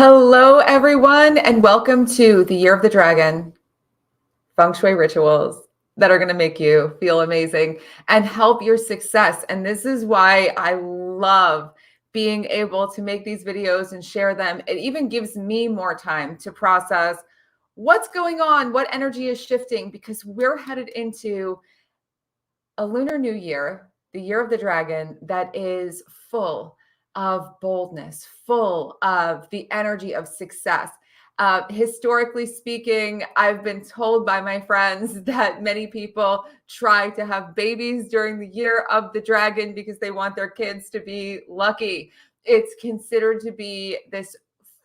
Hello, everyone, and welcome to the Year of the Dragon Feng Shui rituals that are going to make you feel amazing and help your success. And this is why I love being able to make these videos and share them. It even gives me more time to process what's going on, what energy is shifting, because we're headed into a lunar new year, the year of the dragon, that is full of boldness, full of the energy of success. Historically speaking, I've been told by my friends that many people try to have babies during the year of the dragon because they want their kids to be lucky. It's considered to be this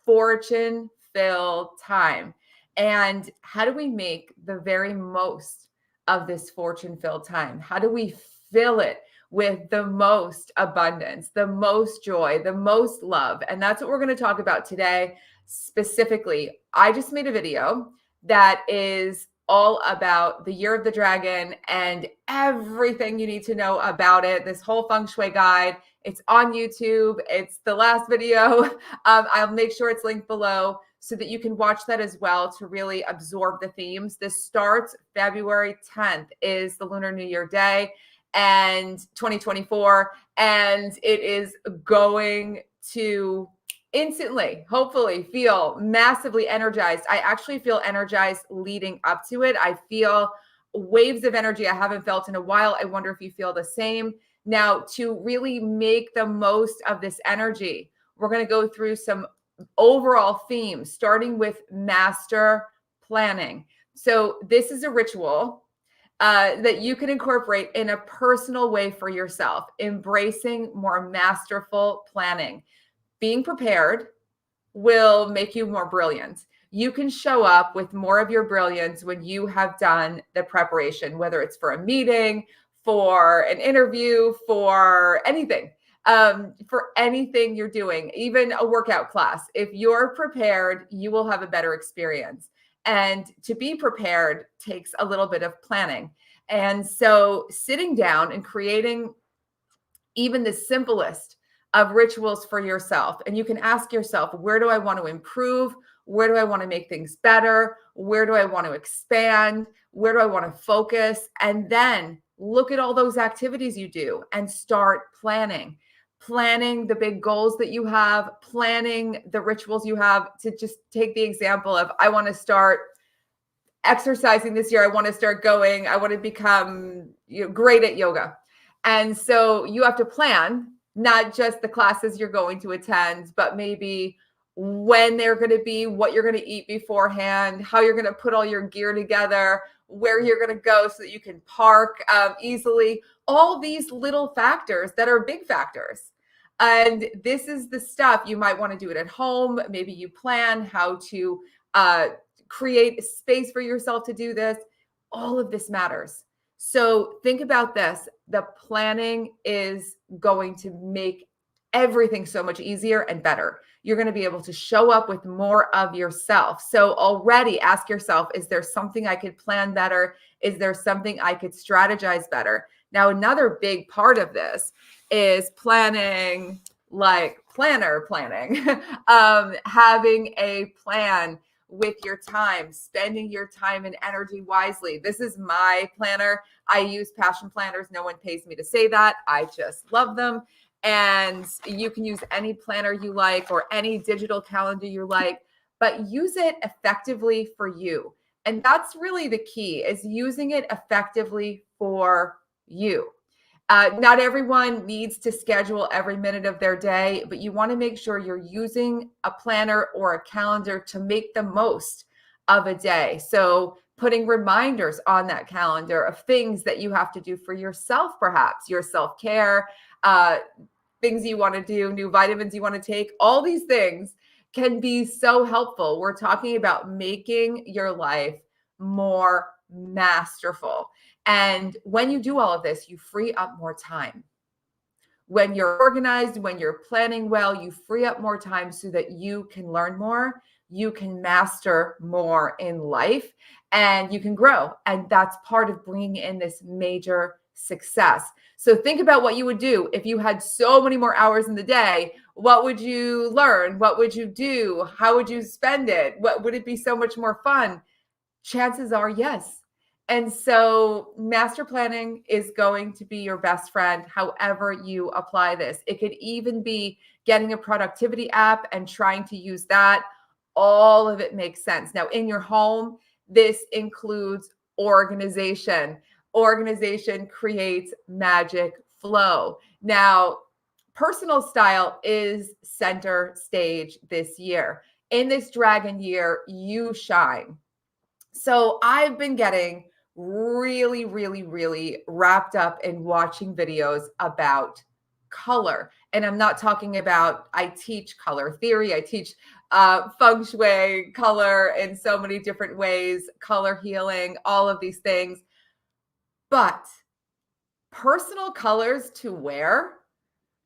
fortune-filled time. And how do we make the very most of this fortune-filled time? How do we fill it with the most abundance, the most joy, the most love? And that's what we're going to talk about today. Specifically, I just made a video that is all about the Year of the Dragon and everything you need to know about it. This whole feng shui guide, it's on YouTube. It's the last video. I'll make sure it's linked below so that you can watch that as well to really absorb the themes. This starts February 10th is the Lunar New Year Day and 2024. And it is going to instantly, hopefully, feel massively energized. I actually feel energized leading up to it. I feel waves of energy I haven't felt in a while. I wonder if you feel the same. Now, to really make the most of this energy, we're going to go through some overall themes, starting with master planning. So this is a ritual that you can incorporate in a personal way for yourself, embracing more masterful planning. Being prepared will make you more brilliant. You can show up with more of your brilliance when you have done the preparation, whether it's for a meeting, for an interview, for anything. For anything you're doing, even a workout class. If you're prepared, you will have a better experience. And to be prepared takes a little bit of planning. And so sitting down and creating even the simplest of rituals for yourself. And you can ask yourself, where do I want to improve? Where do I want to make things better? Where do I want to expand? Where do I want to focus? And then look at all those activities you do and start planning the big goals that you have, planning the rituals you have. To just take the example of, I want to start exercising this year. I want to start going. I want to become great at yoga. And so you have to plan not just the classes you're going to attend, but maybe when they're going to be, what you're going to eat beforehand, how you're going to put all your gear together, where you're going to go so that you can park easily. All these little factors that are big factors. And this is the stuff you might want to do it at home. Maybe you plan how to create space for yourself to do this. All of this matters. So think about this. The planning is going to make everything so much easier and better. You're going to be able to show up with more of yourself. So already ask yourself, is there something I could plan better? Is there something I could strategize better? Now, another big part of this is planning, like planning, having a plan with your time, spending your time and energy wisely. This is my planner. I use passion planners. No one pays me to say that. I just love them. And you can use any planner you like or any digital calendar you like, but use it effectively for you. And that's really the key, is using it effectively for you. Not everyone needs to schedule every minute of their day, but you want to make sure you're using a planner or a calendar to make the most of a day. So putting reminders on that calendar of things that you have to do for yourself, perhaps your self-care, things you want to do, new vitamins you want to take, all these things can be so helpful. We're talking about making your life more masterful. And when you do all of this, you free up more time. When you're organized, when you're planning well, you free up more time so that you can learn more, you can master more in life, and you can grow. And that's part of bringing in this major success. So think about what you would do if you had so many more hours in the day. What would you learn? What would you do? How would you spend it? What would it be so much more fun? Chances are yes. And so master planning is going to be your best friend, however you apply this. It could even be getting a productivity app and trying to use that. All of it makes sense. Now, in your home, this includes organization. Organization creates magic flow. Now, personal style is center stage this year. In this dragon year, you shine. So I've been getting really, really, really wrapped up in watching videos about color. And I'm not talking about, I teach color theory, I teach feng shui, color in so many different ways, color healing, all of these things. But personal colors to wear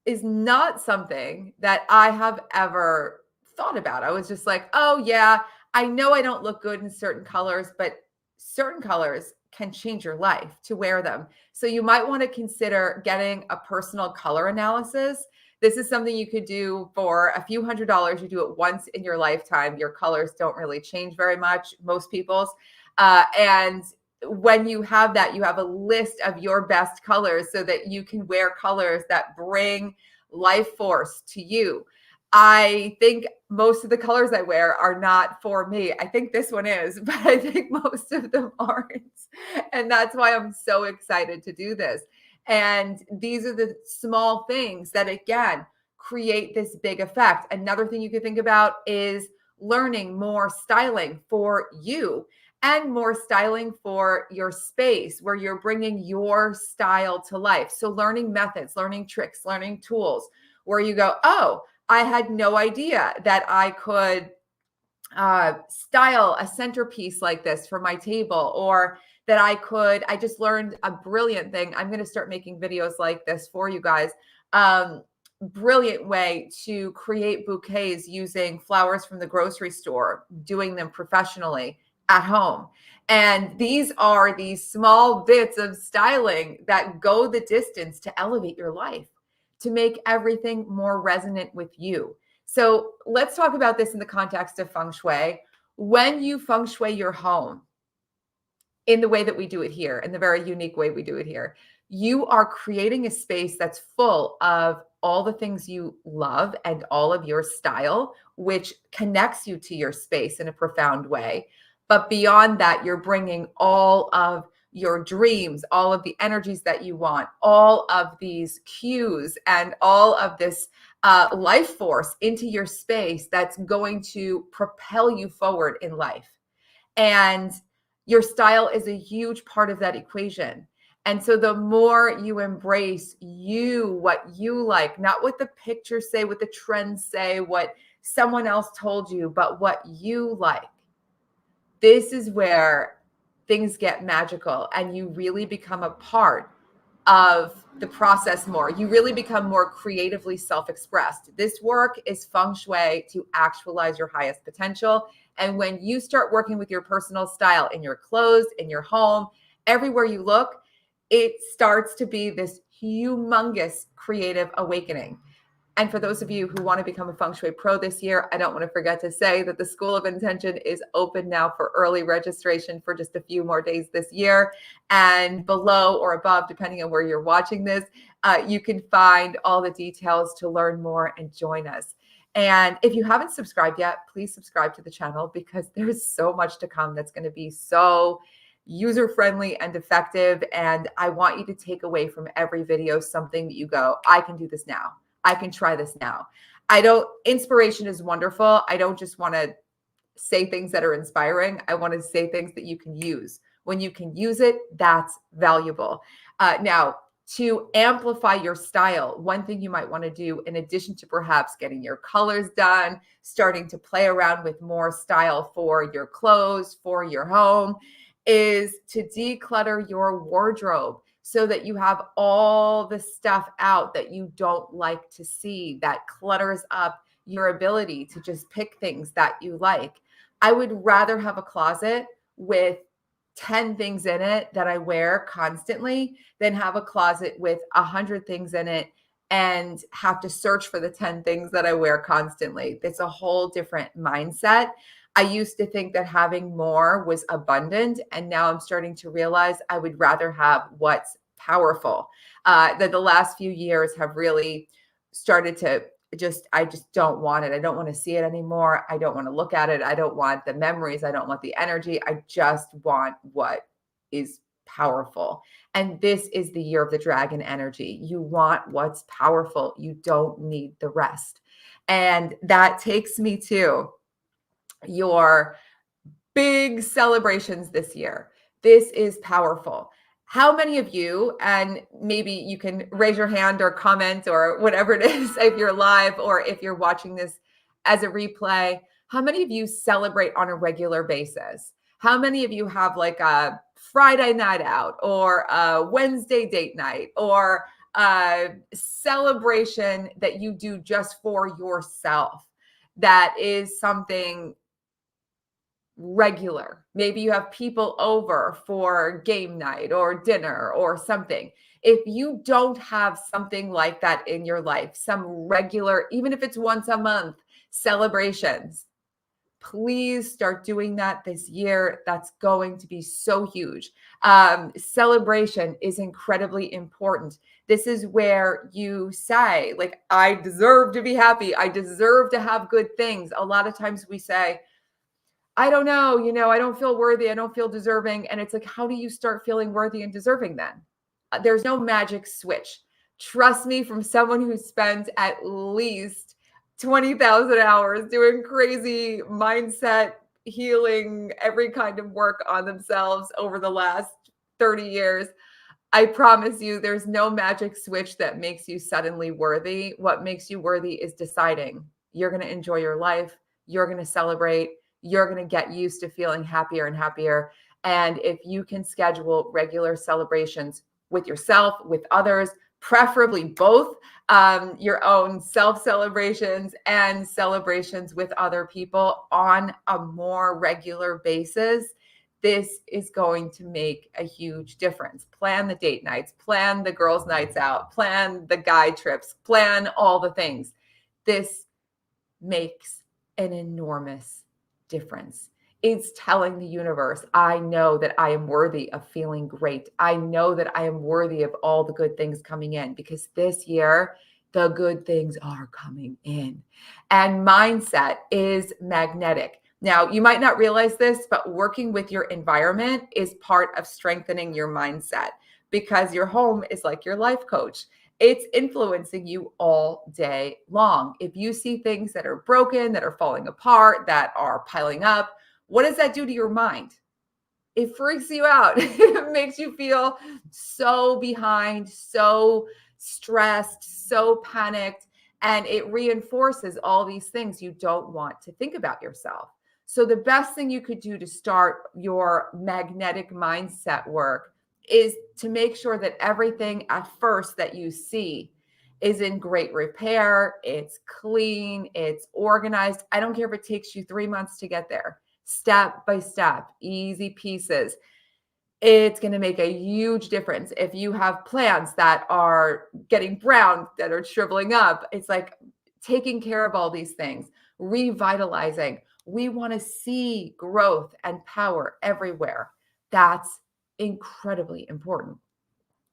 is not something that I have ever thought about. I was just like, oh, yeah, I know I don't look good in certain colors, but certain colors can change your life to wear them. So you might want to consider getting a personal color analysis. This is something you could do for a few $100s. You do it once in your lifetime. Your colors don't really change very much, most people's. And when you have that, you have a list of your best colors so that you can wear colors that bring life force to you. I think most of the colors I wear are not for me. I think this one is, but I think most of them aren't. And that's why I'm so excited to do this. And these are the small things that, again, create this big effect. Another thing you could think about is learning more styling for you and more styling for your space where you're bringing your style to life. So learning methods, learning tricks, learning tools where you go, oh, I had no idea that I could style a centerpiece like this for my table, or that I just learned a brilliant thing. I'm going to start making videos like this for you guys. Brilliant way to create bouquets using flowers from the grocery store, doing them professionally at home. And these are these small bits of styling that go the distance to elevate your life, to make everything more resonant with you. So let's talk about this in the context of feng shui. When you feng shui your home in the way that we do it here, in the very unique way we do it here, you are creating a space that's full of all the things you love and all of your style, which connects you to your space in a profound way. But beyond that, you're bringing all of your dreams, all of the energies that you want, all of these cues and all of this life force into your space that's going to propel you forward in life. And your style is a huge part of that equation. And so the more you embrace you, what you like, not what the pictures say, what the trends say, what someone else told you, but what you like, this is where things get magical and you really become a part of the process more. You really become more creatively self-expressed. This work is feng shui to actualize your highest potential. And when you start working with your personal style in your clothes, in your home, everywhere you look, it starts to be this humongous creative awakening. And for those of you who want to become a feng shui pro this year, I don't want to forget to say that the School of Intention is open now for early registration for just a few more days this year. And below or above, depending on where you're watching this, you can find all the details to learn more and join us. And if you haven't subscribed yet, please subscribe to the channel because there's so much to come that's going to be so user-friendly and effective. And I want you to take away from every video something that you go, I can do this now. I can try this now. Inspiration is wonderful. I don't just want to say things that are inspiring. I want to say things that you can use. When you can use it, that's valuable. Now, to amplify your style, one thing you might want to do, in addition to perhaps getting your colors done, starting to play around with more style for your clothes, for your home, is to declutter your wardrobe, so that you have all the stuff out that you don't like to see, that clutters up your ability to just pick things that you like. I would rather have a closet with 10 things in it that I wear constantly than have a closet with 100 things in it and have to search for the 10 things that I wear constantly. It's a whole different mindset. I used to think that having more was abundant, and now I'm starting to realize I would rather have what's powerful. That the last few years have really started to I just don't want it. I don't want to see it anymore. I don't want to look at it. I don't want the memories. I don't want the energy. I just want what is powerful. And this is the year of the dragon energy. You want what's powerful. You don't need the rest. And that takes me to your big celebrations this year. This is powerful. How many of you, and maybe you can raise your hand or comment or whatever it is, if you're live or if you're watching this as a replay, how many of you celebrate on a regular basis? How many of you have like a Friday night out or a Wednesday date night or a celebration that you do just for yourself? That is something regular. Maybe you have people over for game night or dinner or something. If you don't have something like that in your life, some regular, even if it's once a month, celebrations, please start doing that this year. That's going to be so huge. Celebration is incredibly important. This is where you say, like, I deserve to be happy. I deserve to have good things. A lot of times we say, I don't know, I don't feel worthy. I don't feel deserving. And it's like, how do you start feeling worthy and deserving then? There's no magic switch. Trust me, from someone who spent at least 20,000 hours doing crazy mindset healing, every kind of work on themselves over the last 30 years. I promise you, there's no magic switch that makes you suddenly worthy. What makes you worthy is deciding you're going to enjoy your life. You're going to celebrate. You're going to get used to feeling happier and happier. And if you can schedule regular celebrations with yourself, with others, preferably both, your own self celebrations and celebrations with other people on a more regular basis, this is going to make a huge difference. Plan the date nights, plan the girls' nights out, plan the guy trips, plan all the things. This makes an enormous difference. It's telling the universe, I know that I am worthy of feeling great. I know that I am worthy of all the good things coming in, because this year, the good things are coming in. And mindset is magnetic. Now, you might not realize this, but working with your environment is part of strengthening your mindset, because your home is like your life coach. It's influencing you all day long. If you see things that are broken, that are falling apart, that are piling up, what does that do to your mind? It freaks you out. It makes you feel so behind, so stressed, so panicked, and it reinforces all these things you don't want to think about yourself. So the best thing you could do to start your magnetic mindset work is to make sure that everything at first that you see is in great repair, it's clean, it's organized. I don't care if it takes you 3 months to get there. Step by step, easy pieces. It's going to make a huge difference. If you have plants that are getting brown, that are shriveling up, it's like taking care of all these things, revitalizing. We want to see growth and power everywhere. That's incredibly important.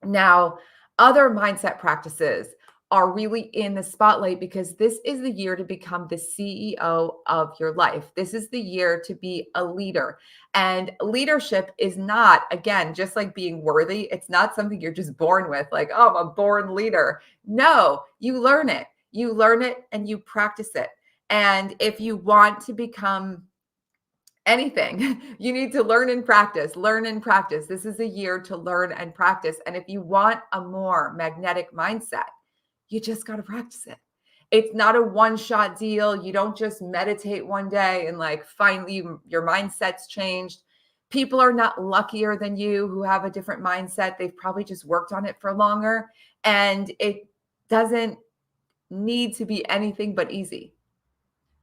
Now, other mindset practices are really in the spotlight because this is the year to become the CEO of your life. This is the year to be a leader. And leadership is not, again, just like being worthy, it's not something you're just born with, like, oh, I'm a born leader. No, you learn it. You learn it and you practice it. And if you want to become anything, you need to learn and practice, learn and practice. This is a year to learn and practice. And if you want a more magnetic mindset, you just got to practice it. It's not a one-shot deal. You don't just meditate one day and like finally your mindset's changed. People are not luckier than you who have a different mindset. They've probably just worked on it for longer. And it doesn't need to be anything but easy.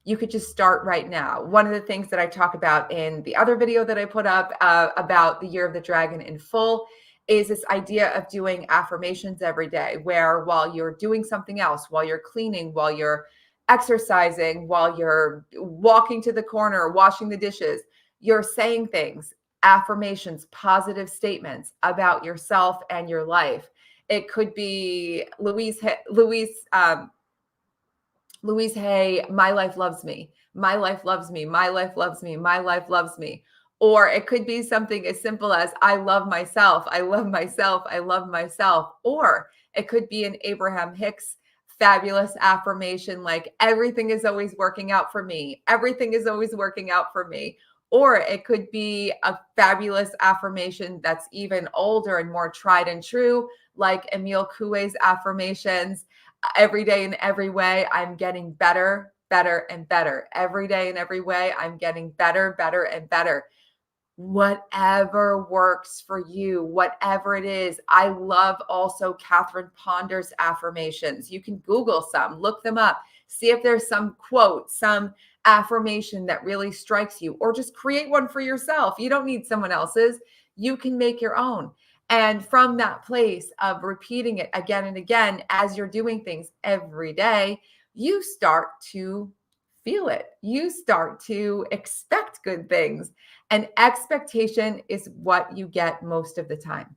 You could just start right now. One of the things that I talk about in the other video that I put up about the year of the dragon in full is this idea of doing affirmations every day, where while you're doing something else, while you're cleaning, while you're exercising, while you're walking to the corner, washing the dishes, you're saying things, affirmations, positive statements about yourself and your life. It could be Louise Hay, my life loves me. My life loves me. My life loves me. My life loves me. Or it could be something as simple as I love myself. I love myself. I love myself. Or it could be an Abraham Hicks fabulous affirmation like everything is always working out for me. Everything is always working out for me. Or it could be a fabulous affirmation that's even older and more tried and true, like Emile Coué's affirmations. Every day in every way, I'm getting better, better, and better. Every day in every way, I'm getting better, better, and better. Whatever works for you, whatever it is. I love also Catherine Ponder's affirmations. You can Google some, look them up, see if there's some quote, some affirmation that really strikes you, or just create one for yourself. You don't need someone else's. You can make your own. And from that place of repeating it again and again, as you're doing things every day, you start to feel it. You start to expect good things. And expectation is what you get most of the time.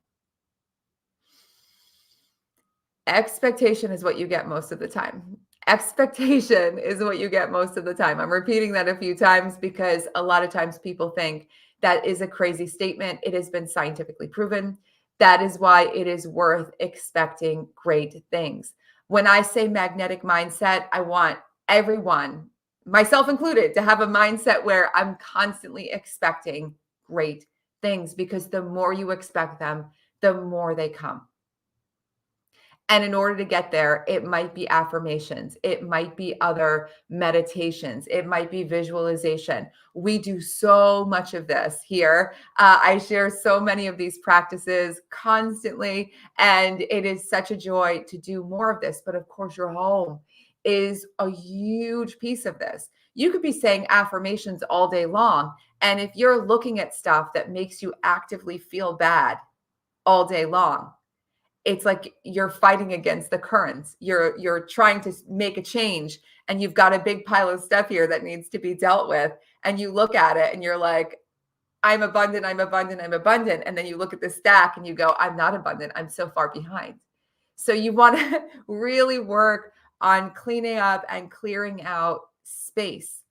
Expectation is what you get most of the time. Expectation is what you get most of the time. I'm repeating that a few times because a lot of times people think that is a crazy statement. It has been scientifically proven. That is why it is worth expecting great things. When I say magnetic mindset, I want everyone, myself included, to have a mindset where I'm constantly expecting great things, because the more you expect them, the more they come. And in order to get there, it might be affirmations. It might be other meditations. It might be visualization. We do so much of this here. I share so many of these practices constantly, and it is such a joy to do more of this. But of course, your home is a huge piece of this. You could be saying affirmations all day long. And if you're looking at stuff that makes you actively feel bad all day long, it's like you're fighting against the currents. You're trying to make a change, and you've got a big pile of stuff here that needs to be dealt with. And you look at it and you're like, I'm abundant, I'm abundant, I'm abundant. And then you look at the stack and you go, I'm not abundant. I'm so far behind. So you want to really work on cleaning up and clearing out space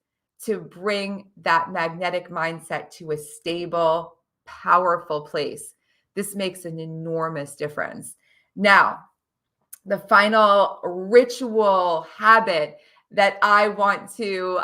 to bring that magnetic mindset to a stable, powerful place. This makes an enormous difference. Now, the final ritual habit that I want to,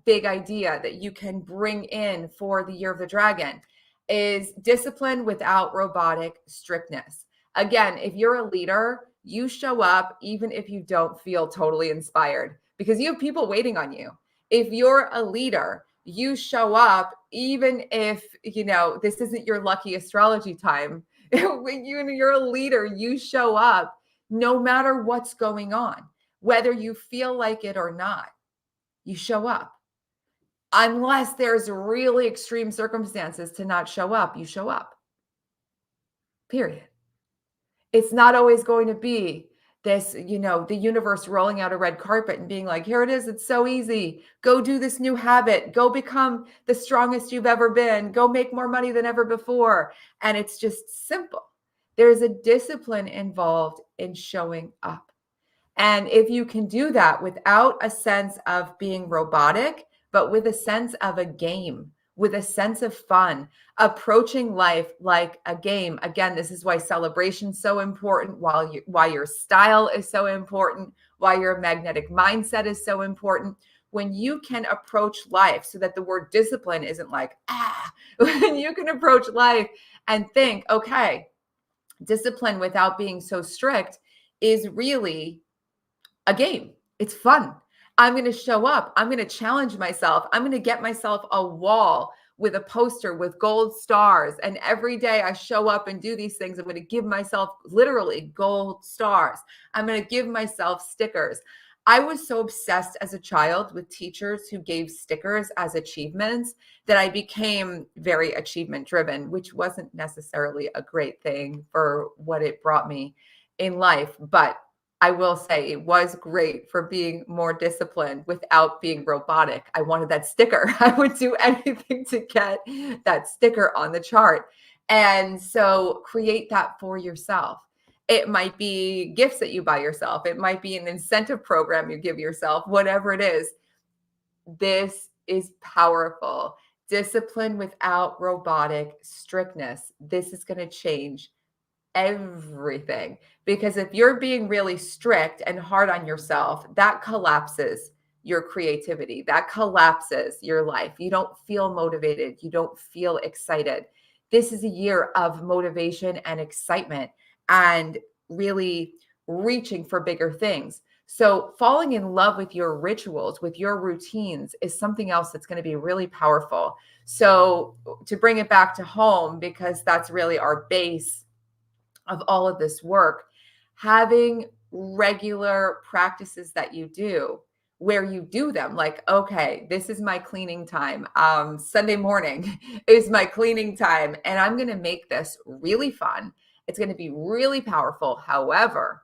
big idea that you can bring in for the year of the dragon is discipline without robotic strictness. Again, if you're a leader, you show up even if you don't feel totally inspired, because you have people waiting on you. If you're a leader, you show up even if, this isn't your lucky astrology time. When you're a leader, you show up no matter what's going on, whether you feel like it or not. You show up. Unless there's really extreme circumstances to not show up, you show up. Period. It's not always going to be this, the universe rolling out a red carpet and being like, here it is. It's so easy. Go do this new habit. Go become the strongest you've ever been. Go make more money than ever before. And it's just simple. There's a discipline involved in showing up. And if you can do that without a sense of being robotic, but with a sense of a game, with a sense of fun, approaching life like a game. Again, this is why celebration is so important, why your style is so important, why your magnetic mindset is so important. When you can approach life so that the word discipline isn't like, when you can approach life and think, okay, discipline without being so strict is really a game. It's fun. I'm going to show up. I'm going to challenge myself. I'm going to get myself a wall with a poster with gold stars. And every day I show up and do these things, I'm going to give myself literally gold stars. I'm going to give myself stickers. I was so obsessed as a child with teachers who gave stickers as achievements that I became very achievement driven, which wasn't necessarily a great thing for what it brought me in life. But I will say it was great for being more disciplined without being robotic. I wanted that sticker. I would do anything to get that sticker on the chart. And so create that for yourself. It might be gifts that you buy yourself. It might be an incentive program you give yourself, whatever it is. This is powerful. Discipline without robotic strictness. This is going to change everything. Because if you're being really strict and hard on yourself, that collapses your creativity. That collapses your life. You don't feel motivated. You don't feel excited. This is a year of motivation and excitement and really reaching for bigger things. So, falling in love with your rituals, with your routines, is something else that's going to be really powerful. So, to bring it back to home, because that's really our base of all of this work, having regular practices that you do where you do them, like, okay, this is my cleaning time. Sunday morning is my cleaning time, and I'm going to make this really fun. It's going to be really powerful. However,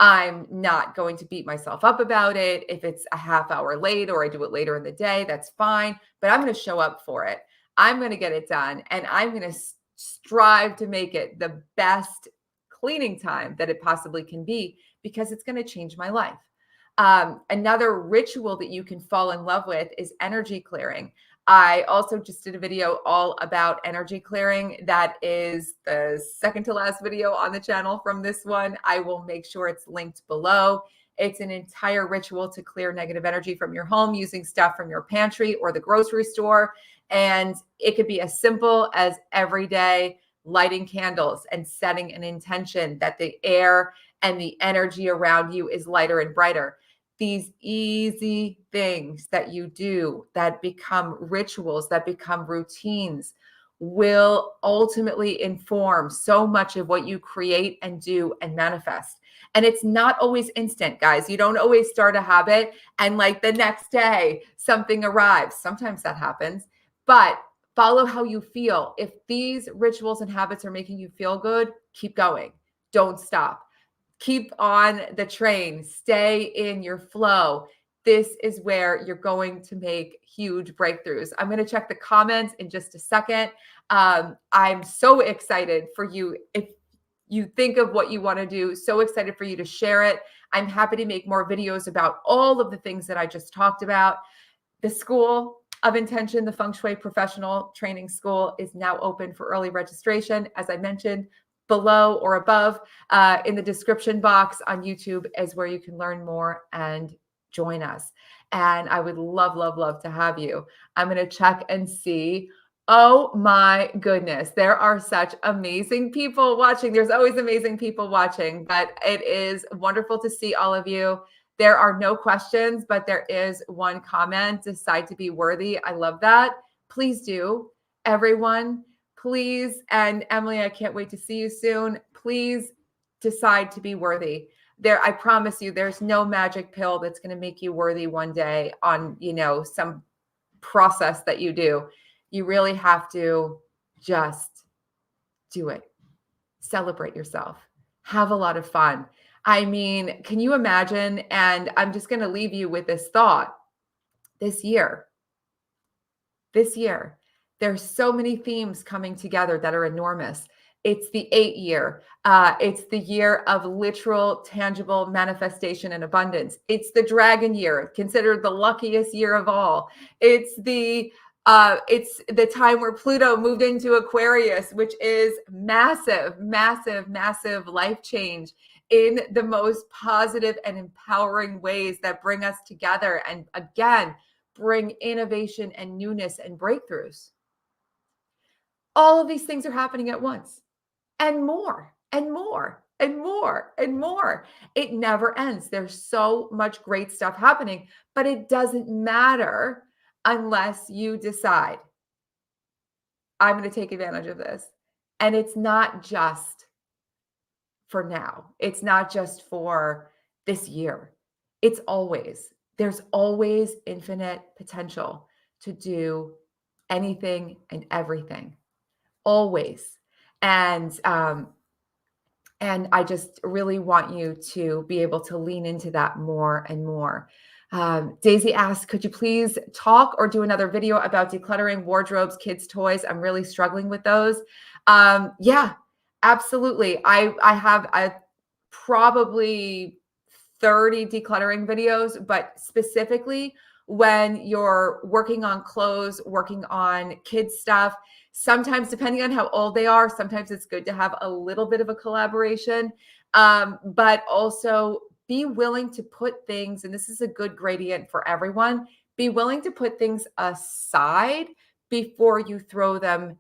I'm not going to beat myself up about it. If it's a half hour late or I do it later in the day, that's fine. But I'm going to show up for it. I'm going to get it done. And I'm going to strive to make it the best cleaning time that it possibly can be, because it's going to change my life. Another ritual that you can fall in love with is energy clearing. I also just did a video all about energy clearing. That is the second to last video on the channel from this one. I will make sure it's linked below. It's an entire ritual to clear negative energy from your home using stuff from your pantry or the grocery store. And it could be as simple as every day lighting candles and setting an intention that the air and the energy around you is lighter and brighter. These easy things that you do that become rituals, that become routines, will ultimately inform so much of what you create and do and manifest. And it's not always instant, guys. You don't always start a habit and like the next day something arrives. Sometimes that happens, but follow how you feel. If these rituals and habits are making you feel good, keep going. Don't stop. Keep on the train, stay in your flow. This is where you're going to make huge breakthroughs. I'm going to check the comments in just a second. I'm so excited for you. If you think of what you want to do, so excited for you to share it. I'm happy to make more videos about all of the things that I just talked about. The School of Intention, the Feng Shui Professional Training School, is now open for early registration. As I mentioned, below or above in the description box on YouTube is where you can learn more and join us. And I would love, love, love to have you. I'm going to check and see. Oh my goodness, there are such amazing people watching. There's always amazing people watching, but it is wonderful to see all of you. There are no questions, but there is one comment: decide to be worthy. I love that. Please do, everyone. Please, and Emily, I can't wait to see you soon. Please decide to be worthy. I promise you, there's no magic pill that's going to make you worthy one day on, some process that you do. You really have to just do it. Celebrate yourself. Have a lot of fun. I mean, can you imagine? And I'm just going to leave you with this thought. This year, there's so many themes coming together that are enormous. It's the 8 year. It's the year of literal, tangible manifestation and abundance. It's the dragon year, considered the luckiest year of all. It's the time where Pluto moved into Aquarius, which is massive, massive, massive life change in the most positive and empowering ways that bring us together and, again, bring innovation and newness and breakthroughs. All of these things are happening at once, and more and more and more and more. It never ends. There's so much great stuff happening, but it doesn't matter unless you decide, I'm going to take advantage of this. And it's not just for now. It's not just for this year. There's always infinite potential to do anything and everything, always. And I just really want you to be able to lean into that more and more. Daisy asks, could you please talk or do another video about decluttering wardrobes, kids' toys? I'm really struggling with those. Yeah, absolutely. I have probably 30 decluttering videos, but specifically when you're working on clothes, working on kids' stuff, sometimes depending on how old they are, sometimes it's good to have a little bit of a collaboration, but also be willing to put things, and this is a good gradient for everyone, be willing to put things aside before you throw them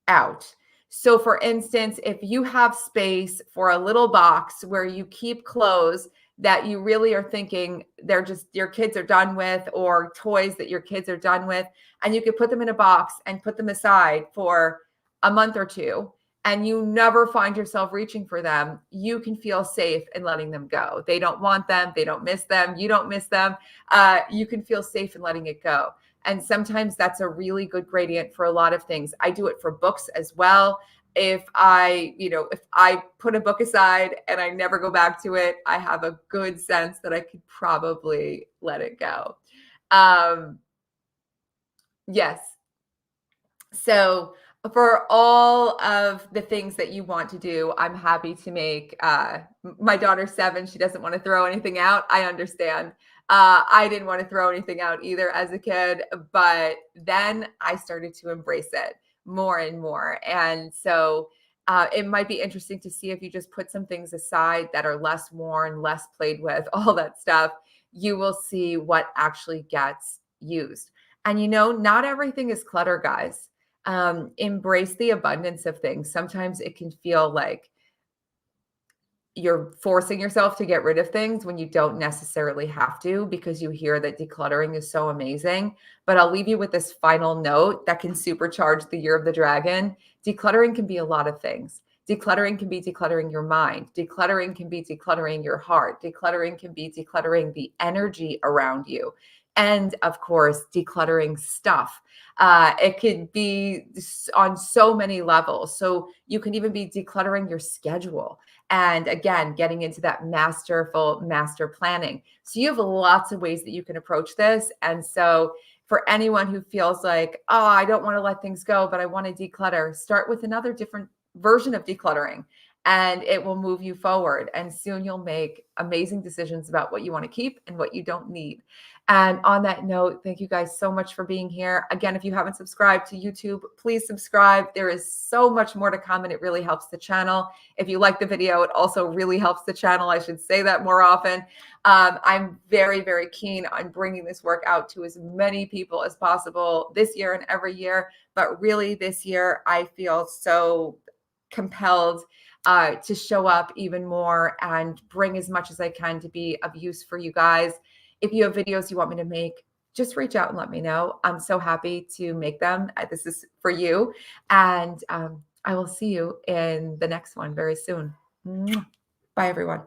out. So for instance, if you have space for a little box where you keep clothes that you really are thinking they're just your kids are done with, or toys that your kids are done with, and you could put them in a box and put them aside for a month or two, and you never find yourself reaching for them, you can feel safe in letting them go. They don't want them. They don't miss them. You don't miss them. You can feel safe in letting it go. And sometimes that's a really good gradient for a lot of things. I do it for books as well. If I put a book aside and I never go back to it, I have a good sense that I could probably let it go. Yes. So for all of the things that you want to do, I'm happy to make, my daughter's 7. She doesn't want to throw anything out. I understand. I didn't want to throw anything out either as a kid, but then I started to embrace it more and more. And so it might be interesting to see if you just put some things aside that are less worn, less played with, all that stuff, you will see what actually gets used. And not everything is clutter, guys. Embrace the abundance of things. Sometimes it can feel like you're forcing yourself to get rid of things when you don't necessarily have to, because you hear that decluttering is so amazing. But I'll leave you with this final note that can supercharge the year of the dragon. Decluttering can be a lot of things. Decluttering can be decluttering your mind. Decluttering can be decluttering your heart. Decluttering can be decluttering the energy around you. And of course, decluttering stuff. It could be on so many levels. So you can even be decluttering your schedule. And again, getting into that masterful master planning. So you have lots of ways that you can approach this. And so for anyone who feels like, oh, I don't want to let things go, but I want to declutter, start with another different version of decluttering, and it will move you forward. And soon you'll make amazing decisions about what you want to keep and what you don't need. And on that note, thank you guys so much for being here. Again, if you haven't subscribed to YouTube, please subscribe. There is so much more to come, and it really helps the channel. If you like the video, it also really helps the channel. I should say that more often. I'm very, very keen on bringing this work out to as many people as possible this year and every year. But really this year, I feel so compelled to show up even more and bring as much as I can to be of use for you guys. If you have videos you want me to make, just reach out and let me know. I'm so happy to make them. This is for you. And I will see you in the next one very soon. Bye, everyone.